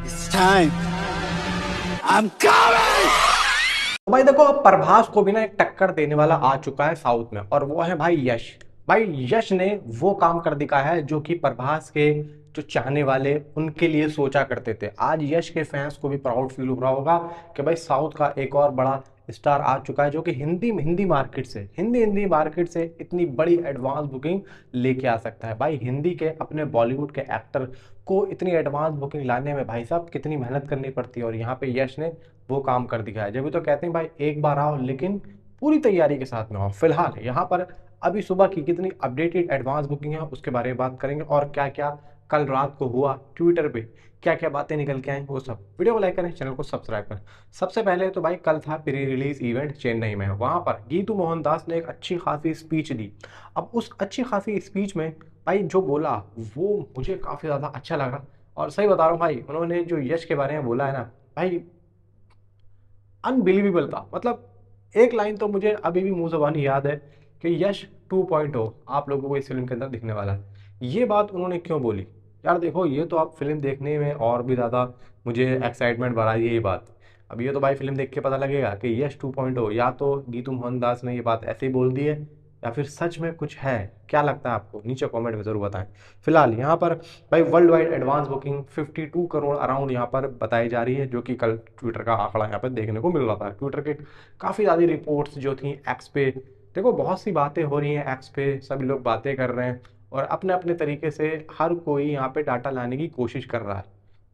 It's time. I'm coming! तो भाई देखो, अब प्रभास को भी ना एक टक्कर देने वाला आ चुका है साउथ में, और वो है भाई यश। भाई यश ने वो काम कर दिखाया है जो कि प्रभास के जो चाहने वाले उनके लिए सोचा करते थे। आज यश के फैंस को भी प्राउड फील हो रहा होगा कि भाई साउथ का एक और बड़ा स्टार आ चुका है जो कि हिंदी मार्केट से इतनी बड़ी एडवांस बुकिंग लेके आ सकता है। भाई हिंदी के अपने बॉलीवुड के एक्टर को इतनी एडवांस बुकिंग लाने में भाई साहब कितनी मेहनत करनी पड़ती है, और यहाँ पे यश ने वो काम कर दिखाया है। जब भी तो कहते हैं भाई एक बार आओ लेकिन पूरी तैयारी के साथ में आओ। फिलहाल यहाँ पर अभी सुबह की कितनी अपडेटेड एडवांस बुकिंग है उसके बारे में बात करेंगे, और क्या क्या कल रात को हुआ ट्विटर पे, क्या क्या बातें निकल के आई, वो सब। वीडियो को लाइक करें, चैनल को सब्सक्राइब करें। सबसे पहले तो भाई कल था प्री रिलीज इवेंट चेन्नई में। वहां पर गीतू मोहनदास ने एक अच्छी खासी स्पीच दी। अब उस अच्छी खासी स्पीच में भाई जो बोला वो मुझे काफी ज्यादा अच्छा लगा। और सही बता रहा हूँ भाई, उन्होंने जो यश के बारे में बोला है ना भाई, अनबिलीवेबल था। मतलब एक लाइन तो मुझे अभी भी मुंह जबानी याद है कि यश 2.0 आप लोगों को इस फिल्म के अंदर दिखने वाला है। ये बात उन्होंने क्यों बोली? यार देखो, ये तो आप फिल्म देखने में और भी ज़्यादा मुझे एक्साइटमेंट बढ़ा रही है ये बात। अब ये तो भाई फिल्म देख के पता लगेगा कि यश 2.0 या तो गीतू मोहनदास ने ये बात ऐसे ही बोल दी है या फिर सच में कुछ है। क्या लगता है आपको? नीचे कमेंट में ज़रूर बताएं। फिलहाल यहाँ पर भाई world wide advance booking 52 crore around यहाँ पर बताई जा रही है, जो कि कल ट्विटर का आंकड़ा यहाँ पर देखने को मिल रहा था। ट्विटर के काफ़ी ज़्यादा रिपोर्ट्स जो थी एक्स पे, देखो बहुत सी बातें हो रही हैं एक्स पे, सभी लोग बातें कर रहे हैं और अपने अपने तरीके से हर कोई यहाँ पे डाटा लाने की कोशिश कर रहा है।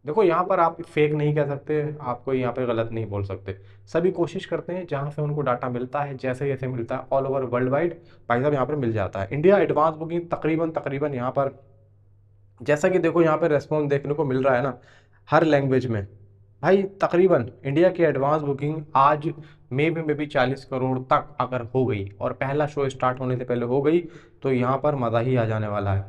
देखो यहाँ पर आप फेक नहीं कह सकते, आप कोई यहाँ पे गलत नहीं बोल सकते। सभी कोशिश करते हैं जहाँ से उनको डाटा मिलता है, जैसे जैसे मिलता है ऑल ओवर वर्ल्ड वाइड भाई साहब यहाँ पर मिल जाता है। इंडिया एडवांस बुकिंग तकरीबन तकरीबन यहाँ पर, जैसा कि देखो यहाँ पे रेस्पॉन्स देखने को मिल रहा है ना हर लैंग्वेज में। भाई तकरीबन इंडिया की एडवांस बुकिंग आज में भी 40 करोड़ तक अगर हो गई और पहला शो स्टार्ट होने से पहले हो गई तो यहाँ पर मज़ा ही आ जाने वाला है।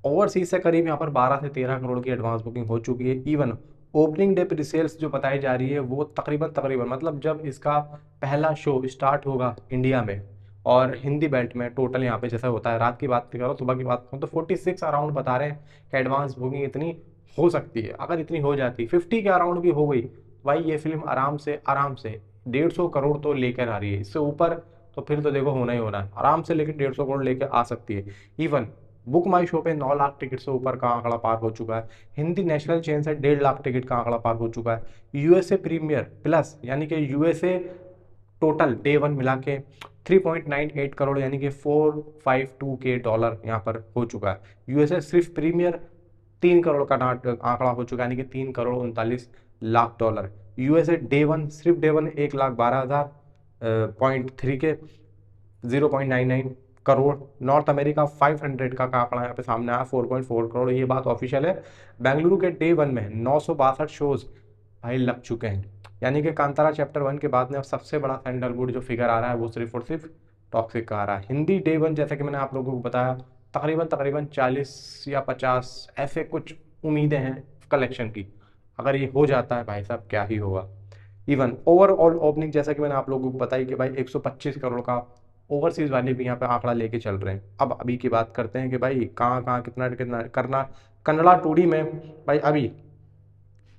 ओवरसीज से करीब यहाँ पर 12 से 13 करोड़ की एडवांस बुकिंग हो चुकी है। Even opening day pre sales जो बताई जा रही है वो तकरीबन तकरीबन मतलब जब इसका पहला शो स्टार्ट होगा इंडिया में और हिंदी बेल्ट में, टोटल यहाँ पे जैसा होता है, रात की बात करो सुबह की बात करो तो 46 अराउंड बता रहे हैं कि एडवांस बुकिंग इतनी हो सकती है। अगर इतनी हो जाती 50 के अराउंड भी हो गई तो भाई ये फिल्म आराम से 150 करोड़ तो लेकर आ रही है। इससे ऊपर तो फिर तो देखो होना ही होना है आराम से, लेकिन 150 करोड़ लेकर आ सकती है। इवन बुक माई शो पे 9 लाख टिकट से ऊपर का आंकड़ा पार हो चुका है। हिंदी नेशनल चेन से 1.5 लाख टिकट का आंकड़ा पार हो चुका है। यूएसए प्रीमियर प्लस यानी कि यूएसए टोटल डे वन मिला के 3.98 करोड़ यानी कि 452 के डॉलर यहाँ पर हो चुका है। यूएसए सिर्फ प्रीमियर 3 करोड़ का आंकड़ा हो चुका है, यानी कि 3 crore 39 lakh dollar. USA day one, सिर्फ डे वन 1,12,000.3 के 0.99 करोड़। नॉर्थ अमेरिका 500 का आंकड़ा यहाँ पे सामने आया 4.4 करोड़, ये बात ऑफिशियल है। बेंगलुरु के डे वन में 962 शोज भाई लग चुके हैं, यानी कि कांतारा चैप्टर वन के बाद में अब सबसे बड़ा सैंडलवुड जो फिगर आ रहा है वो सिर्फ और सिर्फ टॉक्सिक का आ रहा है। हिंदी डे वन जैसा कि मैंने आप लोगों को बताया तकरीबन तकरीबन 40 या 50 ऐसे कुछ उम्मीदें हैं कलेक्शन की। अगर ये हो जाता है भाई साहब क्या ही होगा। इवन ओवरऑल ओपनिंग जैसा कि मैंने आप लोगों को बताई कि भाई 125 करोड़ का ओवरसीज वाले भी यहाँ पे आंकड़ा लेके चल रहे हैं। अब अभी की बात करते हैं कि भाई कहाँ कहाँ कितना कितना करना। कन्नड़ा टूडी में भाई अभी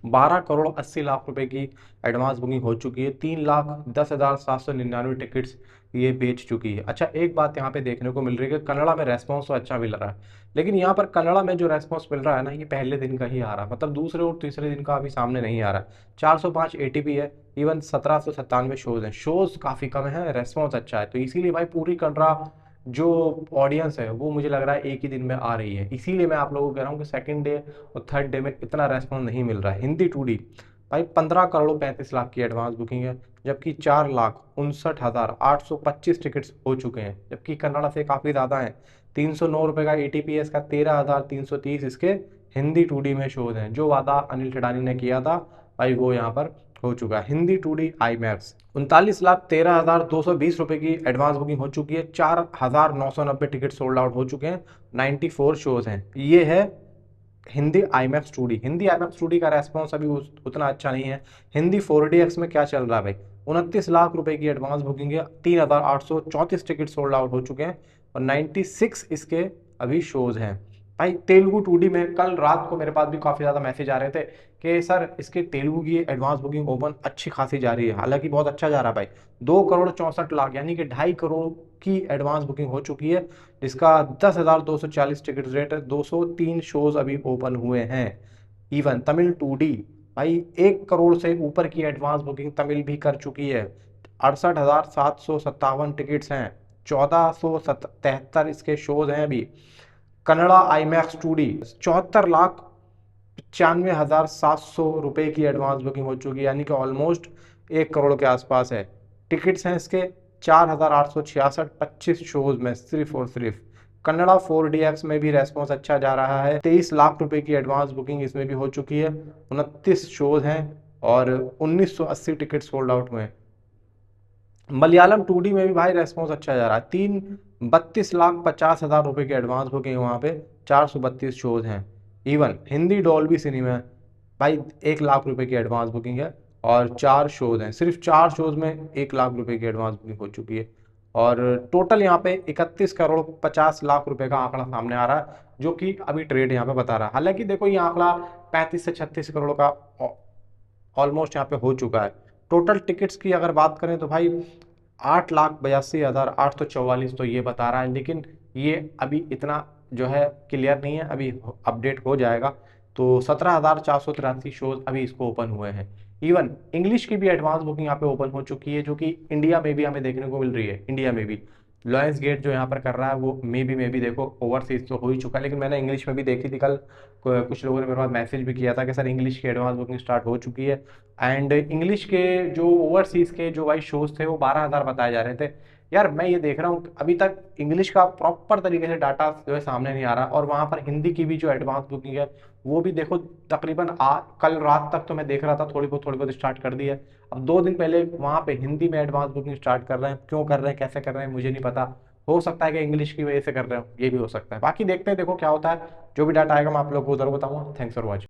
12 करोड़ 80 लाख रुपए की एडवांस बुकिंग हो चुकी है। 3,10,799 टिकट्स ये बेच चुकी है। अच्छा एक बात यहाँ पे देखने को मिल रही है कि कन्नड़ा में रेस्पॉन्स तो अच्छा मिल रहा है, लेकिन यहाँ पर कन्नड़ा में जो रेस्पॉन्स मिल रहा है ना ये पहले दिन का ही आ रहा है, मतलब दूसरे और तीसरे दिन का अभी सामने नहीं आ रहा है। 405 एटीपी है। इवन 1797 शोज हैं, शोज काफ़ी कम है, रेस्पॉन्स अच्छा है, तो इसीलिए भाई पूरी कन्नड़ा जो ऑडियंस है वो मुझे लग रहा है एक ही दिन में आ रही है। इसीलिए मैं आप लोगों को कह रहा हूँ कि सेकंड डे और थर्ड डे में इतना रेस्पॉन्स नहीं मिल रहा है। हिंदी टू डी भाई 15 करोड़ 35 लाख की एडवांस बुकिंग है, जबकि 4,59,825 टिकट्स हो चुके हैं, जबकि कन्नड़ा से काफ़ी ज़्यादा हैं। 309 रुपये का एटीपीएस का 13,330 इसके हिंदी टू डी में शोज हैं। जो वादा अनिल ठडानी ने किया था भाई वो यहाँ पर हो चुका है। Hindi two D IMAX 39,13,220 रुपये की एडवांस बुकिंग हो चुकी है। 4,990 टिकट सोल्ड आउट हो चुके हैं। 94 शोज हैं। ये है Hindi IMAX two D. Hindi IMAX two D का रेस्पॉन्स अभी उतना अच्छा नहीं है। हिंदी 4DX में क्या चल रहा है भाई, 29 लाख रुपए की एडवांस बुकिंग है। 3,834 टिकट सोल्ड आउट हो चुके हैं और 96 इसके अभी शोज हैं। भाई तेलुगु 2D में कल रात को मेरे पास भी काफ़ी ज़्यादा मैसेज आ रहे थे कि सर इसके तेलुगु की एडवांस बुकिंग ओपन अच्छी खासी जा रही है, हालांकि बहुत अच्छा जा रहा है भाई। 2 करोड़ 64 लाख यानी कि 2.5 करोड़ की एडवांस बुकिंग हो चुकी है, जिसका 10,240 टिकट रेट है। 203 शोज अभी ओपन हुए हैं। इवन तमिल 2D भाई 1 करोड़ से ऊपर की एडवांस बुकिंग तमिल भी कर चुकी है। 68,757 टिकट्स हैं। 1473 इसके शोज हैं अभी। कन्नड़ा आईमैक्स 2D 74,95,700 रुपए की एडवांस बुकिंग हो चुकी है, यानी कि ऑलमोस्ट 1 करोड़ के आसपास है। टिकट्स हैं इसके 4,866 25 शोज में सिर्फ और सिर्फ। कन्नड़ा 4DX में भी रेस्पॉन्स अच्छा जा रहा है। 23 लाख रुपए की एडवांस बुकिंग इसमें भी हो चुकी है। 29 शोज हैं और 1980 टिकट सोल्ड आउट हुए हैं। मलयालम 2D में भी भाई रेस्पॉन्स अच्छा जा रहा है। 32,50,000 रुपए की एडवांस बुकिंग है वहाँ पे। 432 शोज हैं। इवन हिंदी डॉल्बी सिनेमा भाई 1 लाख रुपए की एडवांस बुकिंग है और 4 शोज हैं। सिर्फ 4 शोज में 1 लाख रुपए की एडवांस बुकिंग हो चुकी है और टोटल यहाँ पे 31 करोड़ 50 लाख रुपए का आंकड़ा सामने आ रहा है, जो कि अभी ट्रेड यहाँ पे बता रहा है। हालांकि देखो ये आंकड़ा 35 से 36 करोड़ का ऑलमोस्ट यहाँ पे हो चुका है। टोटल टिकट्स की अगर बात करें तो भाई 8,82,844 तो ये बता रहा है, लेकिन ये अभी इतना जो है क्लियर नहीं है, अभी अपडेट हो जाएगा। तो 17,483 शोज अभी इसको ओपन हुए हैं। इवन इंग्लिश की भी एडवांस बुकिंग यहाँ पे ओपन हो चुकी है, जो कि इंडिया में भी हमें देखने को मिल रही है। इंडिया में भी लॉयंस गेट जो यहाँ पर कर रहा है वो मे भी देखो ओवरसीज तो हो ही चुका है, लेकिन मैंने इंग्लिश में भी देखी थी कल। कुछ लोगों ने मेरे पास मैसेज भी किया था कि सर इंग्लिश की एडवांस बुकिंग स्टार्ट हो चुकी है। एंड इंग्लिश के जो ओवरसीज के जो भाई शोज थे वो 12,000 बताए जा रहे थे। यार मैं ये देख रहा हूँ अभी तक इंग्लिश का प्रॉपर तरीके से डाटा जो है सामने नहीं आ रहा, और वहां पर हिंदी की भी जो एडवांस बुकिंग है वो भी देखो तकरीबन कल रात तक तो मैं देख रहा था थोड़ी बहुत स्टार्ट कर दी है। अब 2 दिन पहले वहां पे हिंदी में एडवांस बुकिंग स्टार्ट कर रहे हैं। क्यों कर रहे हैं, कैसे कर रहे हैं, मुझे नहीं पता। हो सकता है कि इंग्लिश की वजह से कर रहे हो, ये भी हो सकता है। बाकी देखते हैं, देखो क्या होता है। जो भी डाटा आएगा मैं आप लोग को जरूर बताऊंगा। Thanks for watching.